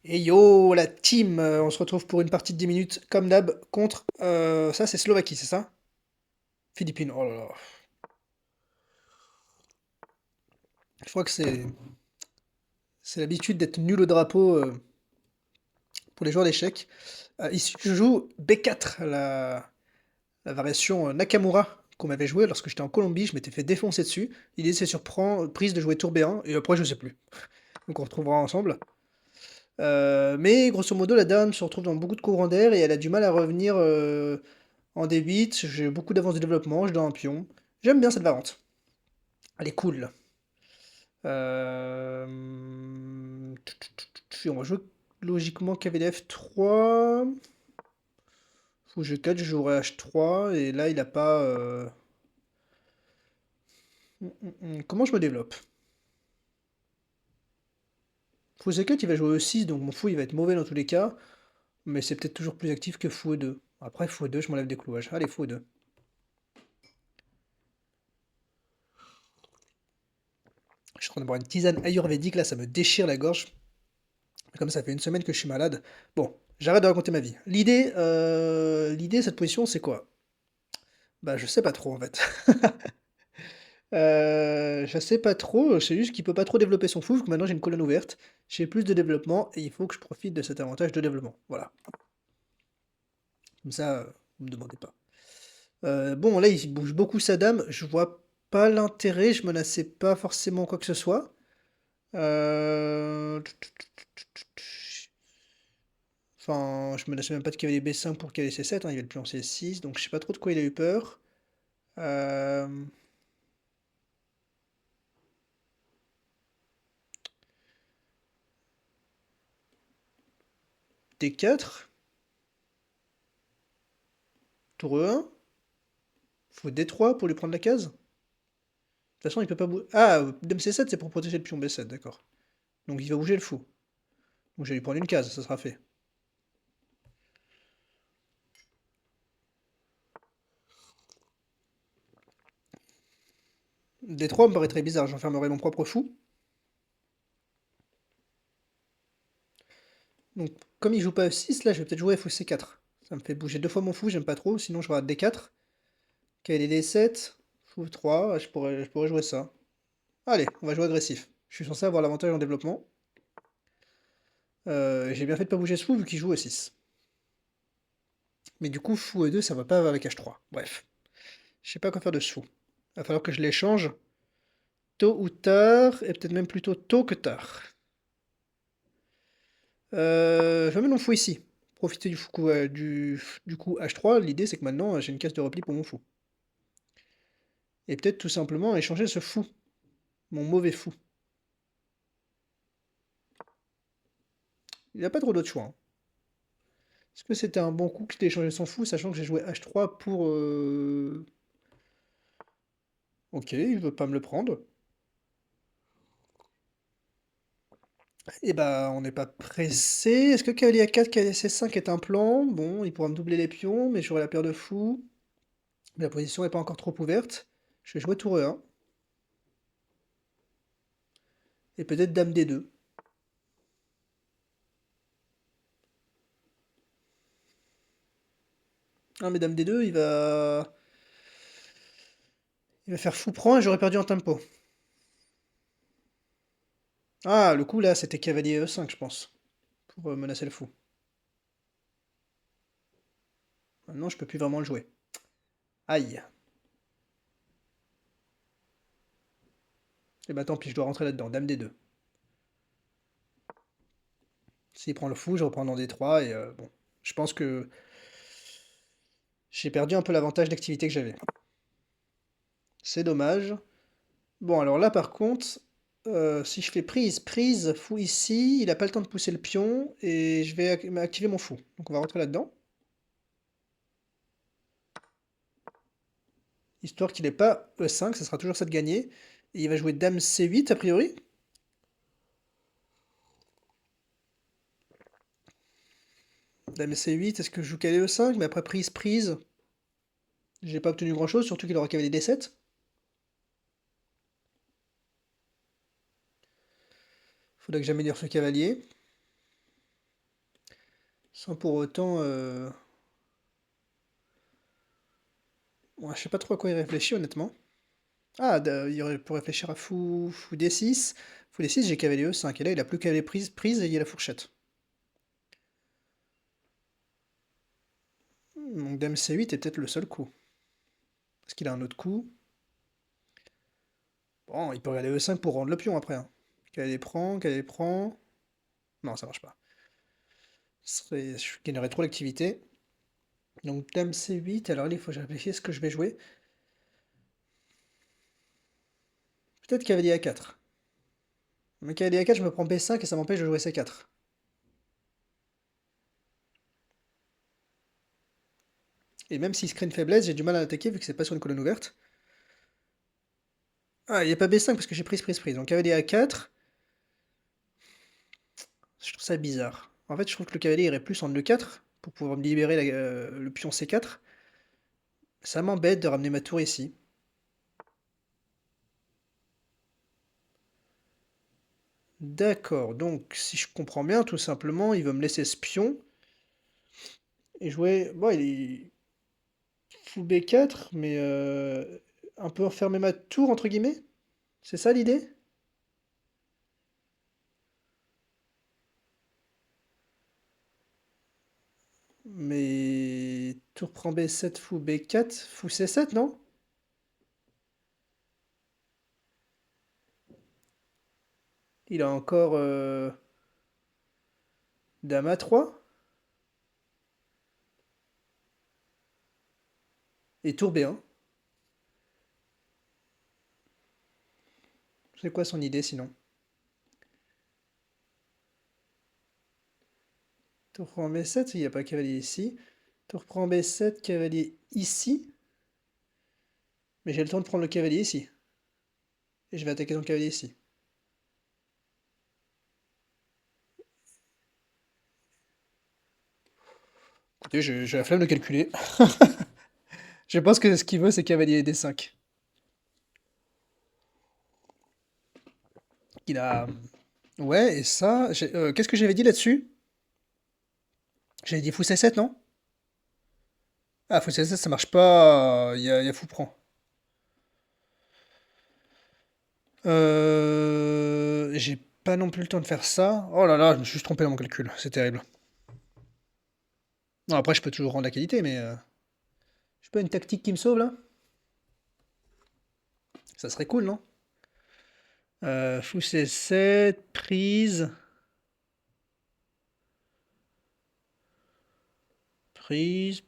Et yo, la team, on se retrouve pour une partie de 10 minutes, comme d'hab, contre... ça, c'est Slovaquie, c'est ça? Philippines, oh là là. Je crois que c'est l'habitude d'être nul au drapeau pour les joueurs d'échecs. Ici, je joue B4, la variation Nakamura qu'on m'avait joué lorsque j'étais en Colombie. Je m'étais fait défoncer dessus. L'idée, c'est sur prise de jouer tour B1, et après, je sais plus. Donc on retrouvera ensemble. Mais grosso modo, la dame se retrouve dans beaucoup de courants d'air et elle a du mal à revenir en D8. J'ai beaucoup d'avance de développement, je dois un pion. J'aime bien cette variante. Elle est cool. On va jouer logiquement cavalier F3. Fou G4, je jouerai H3. Et là, il a pas. Comment je me développe? Fou C4, il va jouer E6, donc mon fou, il va être mauvais dans tous les cas. Mais c'est peut-être toujours plus actif que fou E2. Après, fou E2, je m'enlève des clouages. Allez, fou E2. Je suis en train de boire une tisane ayurvédique, là, ça me déchire la gorge. Comme ça fait une semaine que je suis malade. Bon, j'arrête de raconter ma vie. L'idée de cette position, c'est quoi? Bah, je sais pas trop, en fait. Je sais pas trop, je sais juste qu'il peut pas trop développer son fou, vu que maintenant j'ai une colonne ouverte. J'ai plus de développement, et il faut que je profite de cet avantage de développement. Voilà. Comme ça, vous me demandez pas. Bon, là, il bouge beaucoup sa dame. Je vois pas l'intérêt, je menaçais pas forcément quoi que ce soit. Euh... Enfin, je menaçais même pas de cavalier B5 pour cavalier C7, hein, il y avait le pion C6, donc je sais pas trop de quoi il a eu peur. Euh, D4, tour E1, faut D3 pour lui prendre la case. De toute façon, il peut pas bouger. Ah, Dame C7, c'est pour protéger le pion B7, d'accord. Donc il va bouger le fou. Donc je vais lui prendre une case, ça sera fait. D3 me paraît très bizarre, j'enfermerai mon propre fou. Donc comme il joue pas F6, là je vais peut-être jouer fou C4. Ça me fait bouger deux fois mon fou, j'aime pas trop, sinon je rate D4. Cavalier D7, fou 3, je pourrais jouer ça. Allez, on va jouer agressif. Je suis censé avoir l'avantage en développement. J'ai bien fait de pas bouger ce fou vu qu'il joue E6. Mais du coup, fou E2, ça va pas avec H3. Bref, je sais pas quoi faire de ce fou. Va falloir que je l'échange tôt ou tard, et peut-être même plutôt tôt que tard. Je vais mettre mon fou ici. Profiter du coup H3. L'idée, c'est que maintenant, j'ai une case de repli pour mon fou. Et peut-être tout simplement échanger ce fou. Mon mauvais fou. Il n'y a pas trop d'autres choix, hein. Est-ce que c'était un bon coup que j'ai échangé son fou, sachant que j'ai joué H3 pour... Ok, il veut pas me le prendre. Eh bah, on n'est pas pressé. Est-ce que cavalier A4, cavalier C5 est un plan? Bon, il pourra me doubler les pions, mais j'aurai la paire de fous. Mais la position n'est pas encore trop ouverte. Je vais jouer tour E1. Et peut-être dame D2. Ah, mais dame D2, il va faire fou prend et j'aurais perdu en tempo. Ah, le coup là, c'était cavalier E5, je pense. Pour menacer le fou. Maintenant, je peux plus vraiment le jouer. Aïe. Et bah tant pis, je dois rentrer là-dedans. Dame D2. S'il prend le fou, je reprends dans D3 et bon. Je pense que j'ai perdu un peu l'avantage d'activité que j'avais. C'est dommage. Bon, alors là, par contre, si je fais prise, fou ici, il a pas le temps de pousser le pion, et je vais activer mon fou. Donc on va rentrer là-dedans, histoire qu'il n'ait pas E5, ça sera toujours ça de gagner. Et il va jouer Dame C8, a priori. Dame C8, est-ce que je joue cavalier E5? Mais après prise, j'ai pas obtenu grand-chose, surtout qu'il aura cavalier D7. Faudrait que j'améliore ce cavalier. sans pour autant... Ouais, je sais pas trop à quoi il réfléchit, honnêtement. Ah, il peut réfléchir à fou D6. Fou D6, j'ai cavalier E5. Et là, il a plus cavalier prise et il y a la fourchette. Donc dame C8 est peut-être le seul coup. Est-ce qu'il a un autre coup? Bon, il peut regarder E5 pour rendre le pion après, hein. Cavalier prend, cavalier prend. Non, ça marche pas. Je gagnerais trop l'activité. Donc dame C8, alors là, il faut que je réfléchisse ce que je vais jouer. Peut-être cavalier A4. Mais cavalier A4, je me prends B5 et ça m'empêche de jouer C4. Et même s'il se crée une faiblesse, j'ai du mal à l'attaquer vu que c'est pas sur une colonne ouverte. Ah, il n'y a pas B5 parce que j'ai prise. Donc cavalier A4, je trouve ça bizarre. En fait, je trouve que le cavalier irait plus en E4 pour pouvoir me libérer le pion C4. Ça m'embête de ramener ma tour ici. D'accord, donc si je comprends bien, tout simplement, il veut me laisser ce pion et jouer... Bon, il est fou B4, mais un peu enfermer ma tour, entre guillemets? C'est ça l'idée? Mais tour prend B7, fou B4, fou C7, non? Il a encore dame A3 et tour B1. C'est quoi son idée sinon? Tour prend B7, il n'y a pas cavalier ici. Tour prend B7, cavalier ici. Mais j'ai le temps de prendre le cavalier ici. Et je vais attaquer son cavalier ici. Écoutez, j'ai la flemme de calculer. Je pense que ce qu'il veut, c'est cavalier D5. Il a... Ouais, et ça... qu'est-ce que j'avais dit là-dessus? J'avais dit fou C7, non? Ah, fou C7, ça marche pas. Il y a fou prend. J'ai pas non plus le temps de faire ça. Oh là là, je me suis juste trompé dans mon calcul. C'est terrible. Non, après, je peux toujours rendre la qualité, mais... J'ai pas une tactique qui me sauve, là? Ça serait cool, non? Fou C7, prise...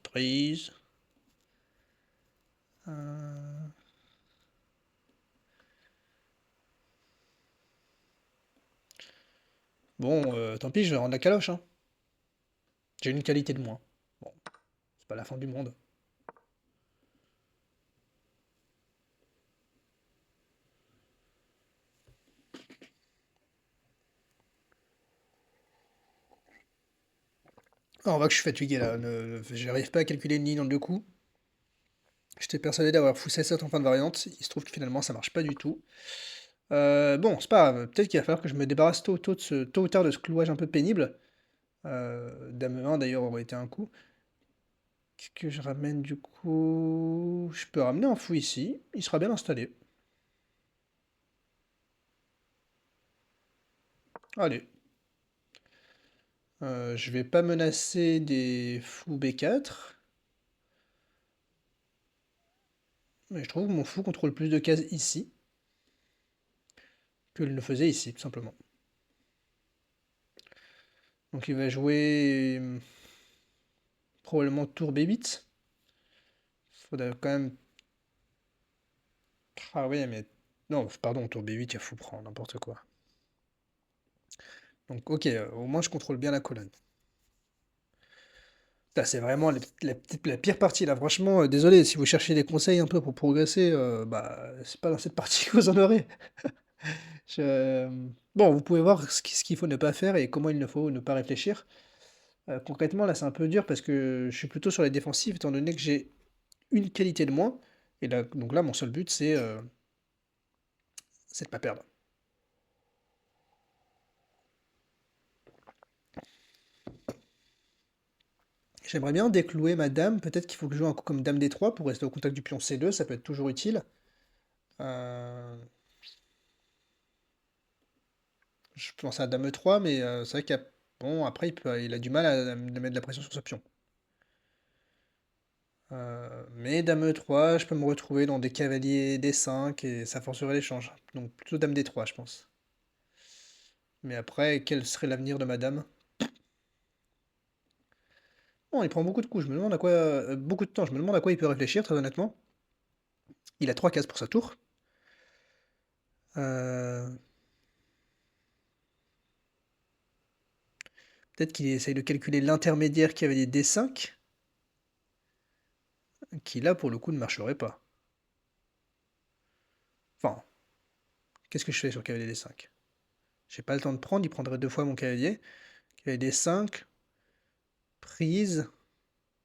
Prise... Euh, Bon, tant pis, je vais rendre la caloche, hein. J'ai une qualité de moins. Bon, c'est pas la fin du monde. Ah, on voit que je suis fatigué là. J'arrive pas à calculer une ligne en deux coups. J'étais persuadé d'avoir fou C7 en fin de variante. Il se trouve que finalement ça marche pas du tout. Bon, c'est pas grave. Peut-être qu'il va falloir que je me débarrasse tôt ou tard de ce clouage un peu pénible. Dame 1 d'ailleurs aurait été un coup. Qu'est-ce que je ramène du coup? Je peux ramener un fou ici. Il sera bien installé. Allez. Je vais pas menacer des fous B4. Mais je trouve que mon fou contrôle plus de cases ici que le ne faisait ici, tout simplement. Donc il va jouer probablement tour B8. Faudrait quand même... Ah oui, mais... Non, pardon, tour B8, il y a fou prend, n'importe quoi. Donc ok, au moins je contrôle bien la colonne. Là, c'est vraiment la pire partie, là. Franchement, désolé, si vous cherchez des conseils un peu pour progresser, bah, c'est pas dans cette partie que vous en aurez. Je- Bon, vous pouvez voir ce qu'il faut ne pas faire et comment il ne faut ne pas réfléchir. Concrètement, là, c'est un peu dur parce que je suis plutôt sur les défensives, étant donné que j'ai une qualité de moins. Et là, donc là, mon seul but, c'est de pas perdre. J'aimerais bien déclouer ma dame. Peut-être qu'il faut que je joue un coup comme dame D3 pour rester au contact du pion C2. Ça peut être toujours utile. Euh, Je pense à dame E3, mais c'est vrai qu'il bon, après, il a du mal à mettre de la pression sur ce pion. Mais dame E3, je peux me retrouver dans des cavaliers D5 et ça forcerait l'échange. Donc plutôt dame D3, je pense. Mais après, quel serait l'avenir de ma dame? Bon, il prend beaucoup de coups, je me demande à quoi. Beaucoup de temps, je me demande à quoi il peut réfléchir, très honnêtement. Il a 3 cases pour sa tour. Euh, Peut-être qu'il essaye de calculer l'intermédiaire cavalier D5, qui là, pour le coup, ne marcherait pas. Enfin, qu'est-ce que je fais sur cavalier D5? J'ai pas le temps de prendre, il prendrait 2 fois mon cavalier. Cavalier D5, prise.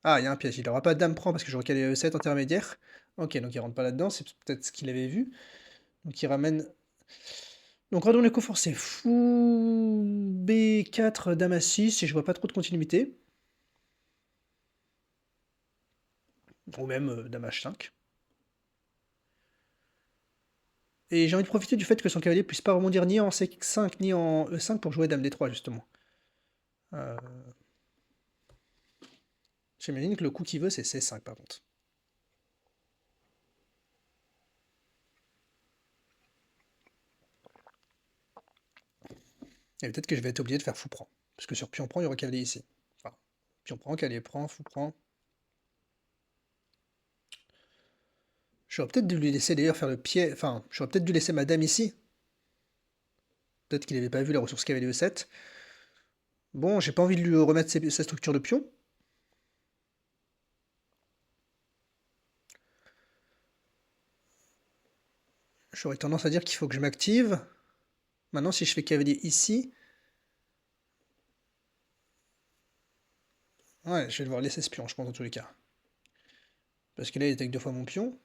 Ah, il y a un piège, il n'aura pas dame prend parce que j'aurai cavalier E7 intermédiaire. Ok, donc il rentre pas là-dedans, c'est peut-être ce qu'il avait vu. Donc il ramène. Donc redon les coups forcés. Fou B4, dame à 6, et je vois pas trop de continuité. Ou même dame H5. Et j'ai envie de profiter du fait que son cavalier puisse pas rebondir ni en C5 ni en E5 pour jouer dame D3 justement. Euh, J'imagine que le coup qu'il veut c'est C5 par contre. Et peut-être que je vais être obligé de faire fou prend. Parce que sur pion prend, il y aura cavalier ici. Enfin, pion prend, cavalier prend, fou prend. J'aurais peut-être dû lui laisser d'ailleurs faire le pied. Enfin, j'aurais peut-être dû laisser ma dame ici. Peut-être qu'il n'avait pas vu la ressource cavalier E7. Bon, j'ai pas envie de lui remettre sa structure de pion. J'aurais tendance à dire qu'il faut que je m'active. Maintenant, si je fais cavalier ici, ouais, je vais devoir laisser ce pion, je pense, dans tous les cas. Parce que là, il attaque 2 fois mon pion.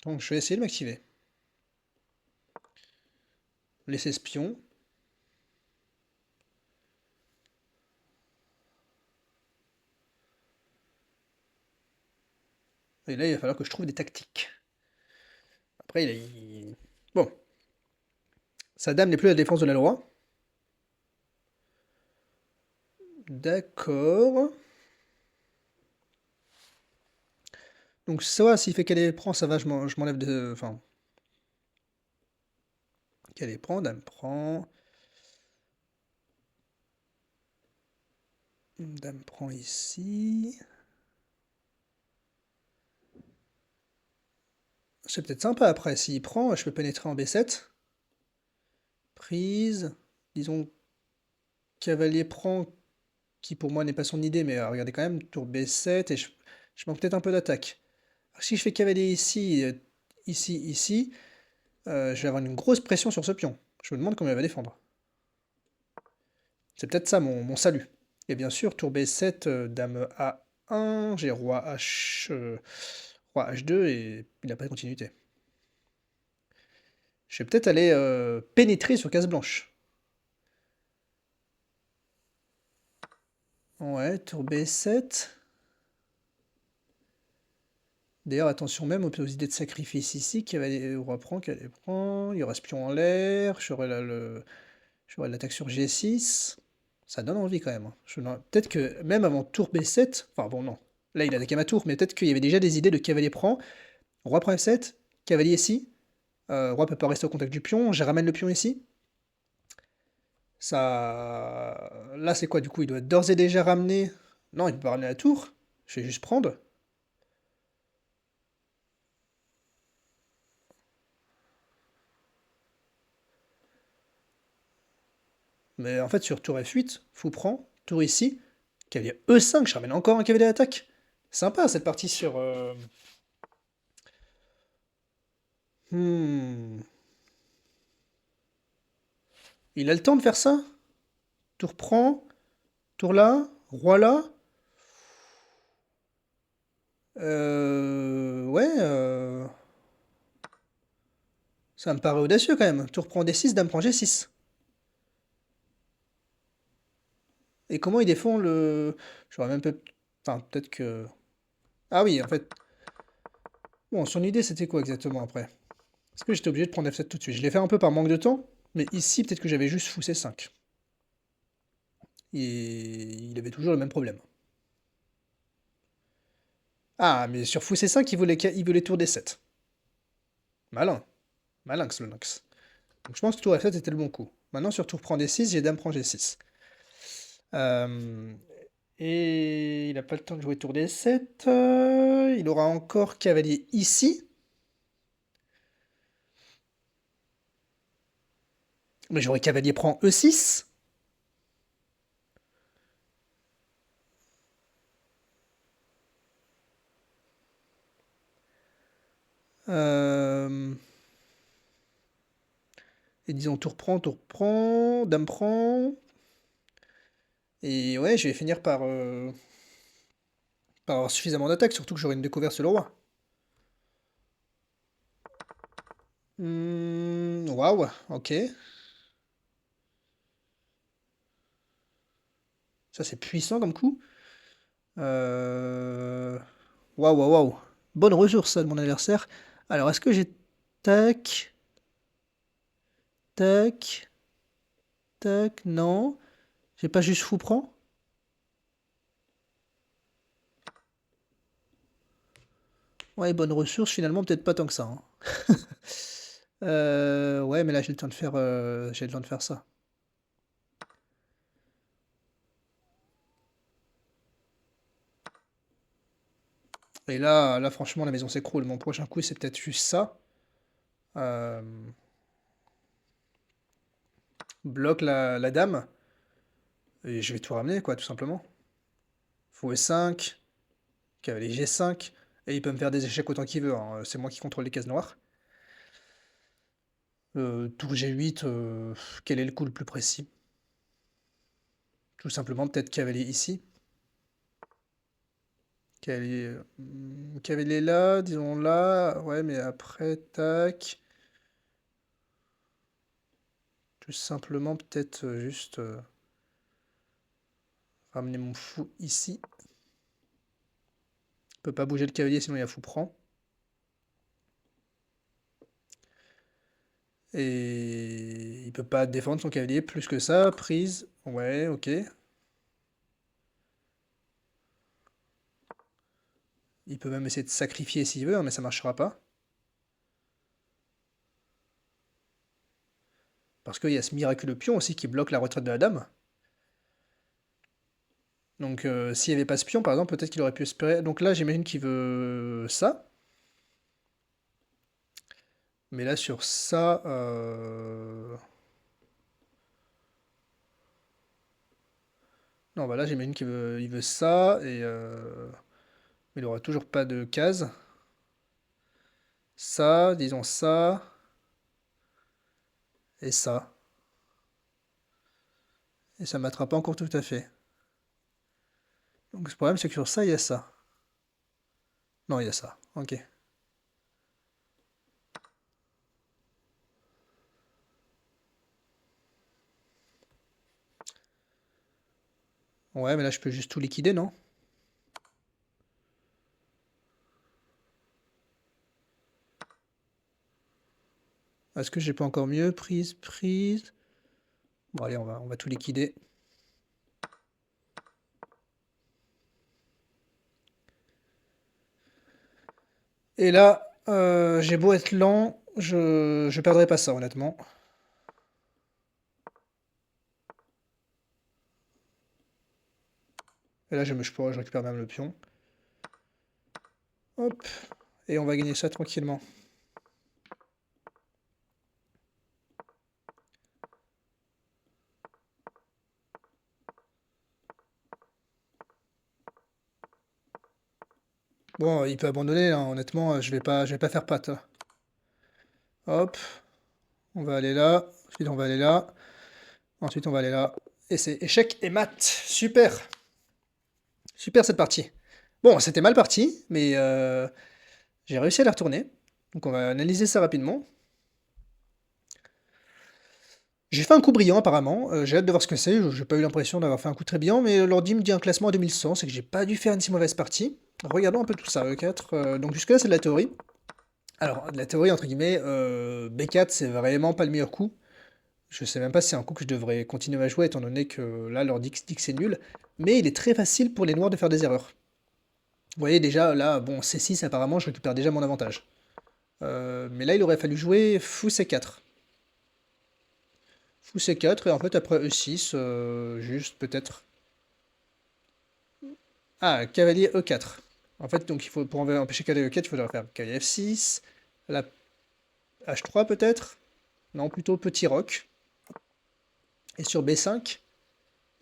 Donc, je vais essayer de m'activer. Laisser ce pion. Et là, il va falloir que je trouve des tactiques. Après, bon. Sa dame n'est plus à la défense de la loi. D'accord. Donc, ça, s'il fait qu'elle prend, ça va, je m'enlève de... Enfin... Qu'elle prend, dame prend... Dame prend ici... C'est peut-être sympa après, s'il prend, je peux pénétrer en B7. Prise. Disons, cavalier prend, qui pour moi n'est pas son idée, mais regardez quand même, tour B7, et je manque peut-être un peu d'attaque. Si je fais cavalier ici, ici, je vais avoir une grosse pression sur ce pion. Je me demande comment il va défendre. C'est peut-être ça mon salut. Et bien sûr, tour B7, dame A1, j'ai roi H2, et il n'a pas de continuité. Je vais peut-être aller pénétrer sur case blanche. Ouais, tour B7. D'ailleurs, attention même aux idées de sacrifice ici, roi prend, cavalier prend, il y aura ce pion en l'air, j'aurai l'attaque sur G6. Ça donne envie quand même, hein. Peut-être que même avant tour B7, enfin bon non, là il a attaqué ma tour, mais peut-être qu'il y avait déjà des idées de cavalier prend, roi prend F7, cavalier ici, roi peut pas rester au contact du pion, je ramène le pion ici. Ça... Là c'est quoi du coup? Il doit d'ores et déjà ramener... Non, il peut pas ramener la tour, je vais juste prendre. Mais en fait, sur tour F8, fou prend, tour ici, cavalier E5, je ramène encore un cavalier d'attaque. Sympa cette partie sur... Hmm. Il a le temps de faire ça? Tour prend, tour là, roi là. Ouais, ça me paraît audacieux quand même. Tour prend D6, dame prend G6. Et comment il défend le... J'aurais même Enfin, peut-être que... Ah oui, en fait... Bon, son idée, c'était quoi exactement après? Est-ce que j'étais obligé de prendre F7 tout de suite? Je l'ai fait un peu par manque de temps, mais ici, peut-être que j'avais juste fou C5. Et il avait toujours le même problème. Ah, mais sur fou C5, il voulait tour D7. Malin. Malinx, le Lynx. Donc je pense que tour F7 était le bon coup. Maintenant, sur tour prend D6, j'ai dame prend G6. Euh, Et il n'a pas le temps de jouer tour D7. Il aura encore cavalier ici. Mais j'aurai cavalier prend E6. Euh, Et disons tour prend, dame prend. Et ouais, je vais finir par avoir suffisamment d'attaque, surtout que j'aurai une découverte sur le roi. Waouh, ok. Ça c'est puissant comme coup. Euh, Waouh, waouh, waouh. Bonne ressource ça de mon adversaire. Alors est-ce que j'ai... Tac, tac, tac, non. J'ai pas juste fou prend? Ouais, bonne ressource, finalement, peut-être pas tant que ça, hein. Ouais, mais là, j'ai le temps de faire, j'ai le temps de faire ça. Et là, franchement, la maison s'écroule. Mon prochain coup, c'est peut-être juste ça. Euh, Bloque la dame. Et je vais tout ramener, quoi, tout simplement. Fou E5, cavalier G5. Et il peut me faire des échecs autant qu'il veut, hein. C'est moi qui contrôle les cases noires. Tour G8, quel est le coup le plus précis? Tout simplement, peut-être cavalier ici. Cavalier là, disons là. Ouais, mais après, tac. Tout simplement, peut-être juste ramener mon fou ici. Il peut pas bouger le cavalier, sinon il y a fou prend. Et il peut pas défendre son cavalier plus que ça. Prise. Ouais, ok. Il peut même essayer de sacrifier s'il veut, hein, mais ça marchera pas. Parce qu'il y a ce miraculeux pion aussi qui bloque la retraite de la dame. Donc s'il n'y avait pas ce pion, par exemple, peut-être qu'il aurait pu espérer. Donc là, j'imagine qu'il veut ça. Mais là, sur ça... Non, bah là, j'imagine il veut ça, et il aura toujours pas de case. Ça, disons ça, et ça. Et ça ne matera pas encore tout à fait. Donc le problème, c'est que sur ça, il y a ça. Non, il y a ça. Ok. Ouais, mais là, je peux juste tout liquider, non? Est-ce que j'ai pas encore mieux? Prise, prise. Bon, allez, on va tout liquider. Et là, j'ai beau être lent, je perdrai pas ça, honnêtement. Et là, je récupère même le pion. Hop. Et on va gagner ça tranquillement. Bon, il peut abandonner, hein, honnêtement, je vais pas faire patte, hein. Hop, on va aller là, ensuite on va aller là, ensuite on va aller là. Et c'est échec et mat. Super, super cette partie. Bon, c'était mal parti, mais j'ai réussi à la retourner. Donc on va analyser ça rapidement. J'ai fait un coup brillant apparemment, j'ai hâte de voir ce que c'est, j'ai pas eu l'impression d'avoir fait un coup très brillant, mais l'ordi me dit un classement à 2100, c'est que j'ai pas dû faire une si mauvaise partie. Regardons un peu tout ça, E4, donc jusque-là c'est de la théorie. Alors, de la théorie entre guillemets, B4 c'est vraiment pas le meilleur coup. Je sais même pas si c'est un coup que je devrais continuer à jouer étant donné que là l'ordi dit que c'est nul, mais il est très facile pour les noirs de faire des erreurs. Vous voyez déjà là, bon C6 apparemment je récupère déjà mon avantage. Mais là il aurait fallu jouer fou C4. Fou C4 et en fait après E6, juste peut-être... Ah, cavalier E4. En fait donc il faut pour empêcher cavalier E4 il faudrait faire cavalier F6, la H3 peut-être, non plutôt petit roc, et sur B5,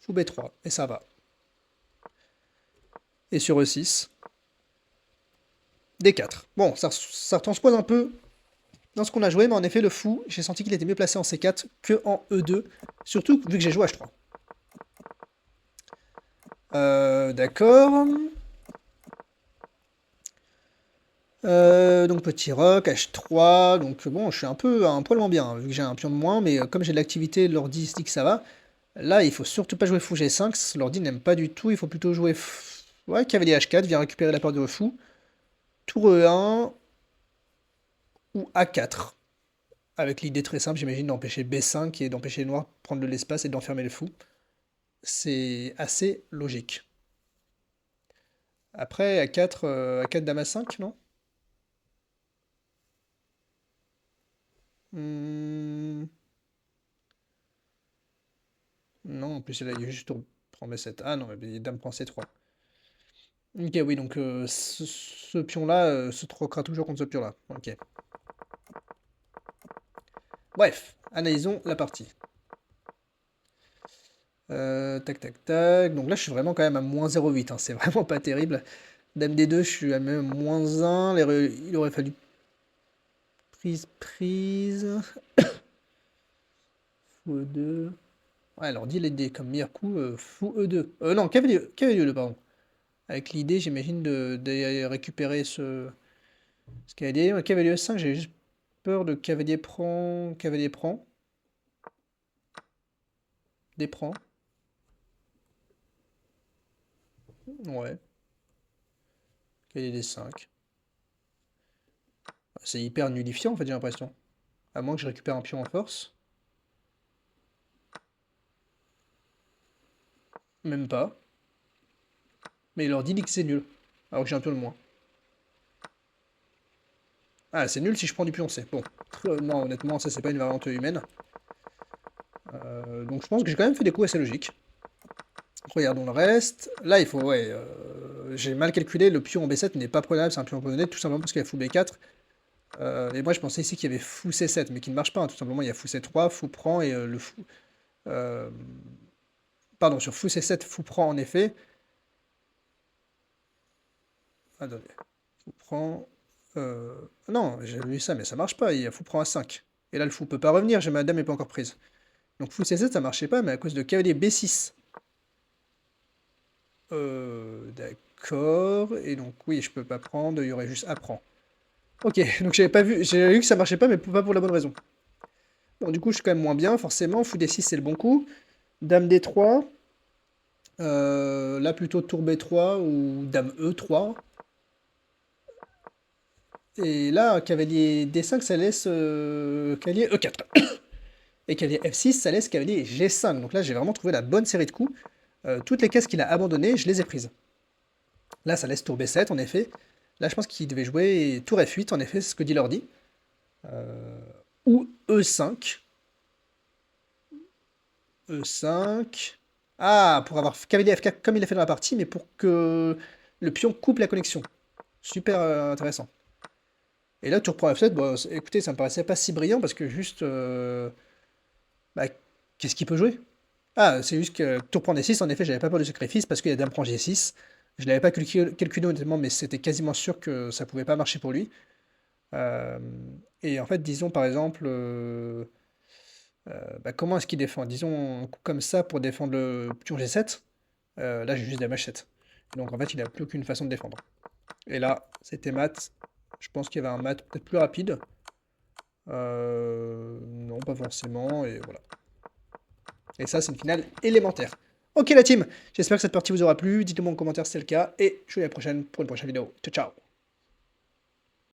fou B3, et ça va. Et sur E6, D4. Bon, ça transpose un peu dans ce qu'on a joué, mais en effet le fou, j'ai senti qu'il était mieux placé en C4 que en E2, surtout vu que j'ai joué H3. D'accord. Donc petit roc, H3, donc bon, je suis un peu un poil moins bien, hein, vu que j'ai un pion de moins, mais comme j'ai de l'activité, l'ordi se dit que ça va. Là, il faut surtout pas jouer fou G5, l'ordi n'aime pas du tout, il faut plutôt jouer... Ouais, cavalier H4, vient récupérer la part de fou. Tour E1 ou A4, avec l'idée très simple, j'imagine, d'empêcher B5 et d'empêcher les noirs de prendre de l'espace et d'enfermer le fou. C'est assez logique. Après, A4, A4 dame A5, non? Hmm, non, en plus, là, il y a juste tour prend B7. Ah non, mais dame prend C3. Ok, oui, donc ce pion-là se troquera toujours contre ce pion-là. Ok. Bref, analysons la partie. Tac, tac, tac. Donc là, je suis vraiment quand même à moins 0,8, hein. C'est vraiment pas terrible. Dame D2, je suis à même moins 1. Il aurait fallu prise, prise. Fou E2. Ouais, alors dit l'idée comme meilleur coup, fou E2. Non, cavalier E2, pardon. Avec l'idée, j'imagine, de récupérer ce cavalier. Ouais, cavalier E5, j'ai juste peur de cavalier prend, cavalier prend. Déprend. Ouais. Cavalier D5. C'est hyper nullifiant, en fait, j'ai l'impression. À moins que je récupère un pion en force. Même pas. Mais il leur dit que c'est nul. Alors que j'ai un pion de moins. Ah, c'est nul si je prends du pion C. Bon. Non, honnêtement, ça, c'est pas une variante humaine. Donc je pense que j'ai quand même fait des coups assez logiques. Regardons le reste. Là, il faut... Ouais, j'ai mal calculé. Le pion en B7 n'est pas prenable. C'est un pion abandonné, tout simplement parce qu'il y a fou B4. Et moi, je pensais ici qu'il y avait fou C7, mais qui ne marche pas, hein. Tout simplement, il y a fou C3, fou prend, et le fou... euh, Pardon, sur fou C7, fou prend, en effet. Attendez. Fou prend... Non, j'ai vu ça, mais ça marche pas. Il y a fou prend à 5. Et là, le fou peut pas revenir, j'ai ma dame n'est pas encore prise. Donc fou C7, ça marchait pas, mais à cause de cavalier B6. D'accord. Et donc, oui, je peux pas prendre, il y aurait juste apprend. Ok, donc j'avais pas vu, j'ai vu que ça marchait pas, mais pas pour la bonne raison. Bon, du coup, je suis quand même moins bien, forcément. Fou D6, c'est le bon coup. Dame D3. Là, plutôt tour B3 ou dame E3. Et là, cavalier D5, ça laisse cavalier E4. Et cavalier F6, ça laisse cavalier G5. Donc là, j'ai vraiment trouvé la bonne série de coups. Toutes les cases qu'il a abandonnées, je les ai prises. Là, ça laisse tour B7, en effet. Là, je pense qu'il devait jouer tour F8, en effet, c'est ce que dit l'ordi. Ou E5. E5. Ah, pour avoir cavalier F4 comme il l'a fait dans la partie, mais pour que le pion coupe la connexion. Super intéressant. Et là, tour prend F7, bon, écoutez, ça me paraissait pas si brillant parce que juste... bah, qu'est-ce qu'il peut jouer? Ah, c'est juste que tour prend D6, en effet, j'avais pas peur du sacrifice parce qu'il y a dame prend G6. Je l'avais pas calculé honnêtement, mais c'était quasiment sûr que ça pouvait pas marcher pour lui. Euh, et en fait, disons par exemple, bah, comment est-ce qu'il défend? Disons un coup comme ça pour défendre le pion G7. Là, j'ai juste dame H7. Donc en fait, il n'a plus aucune façon de défendre. Et là, c'était mat. Je pense qu'il y avait un mat peut-être plus rapide. Non, pas forcément, et voilà. Et ça, c'est une finale élémentaire. Ok la team, j'espère que cette partie vous aura plu, dites-le moi en commentaire si c'est le cas, et je vous dis à la prochaine pour une prochaine vidéo. Ciao ciao.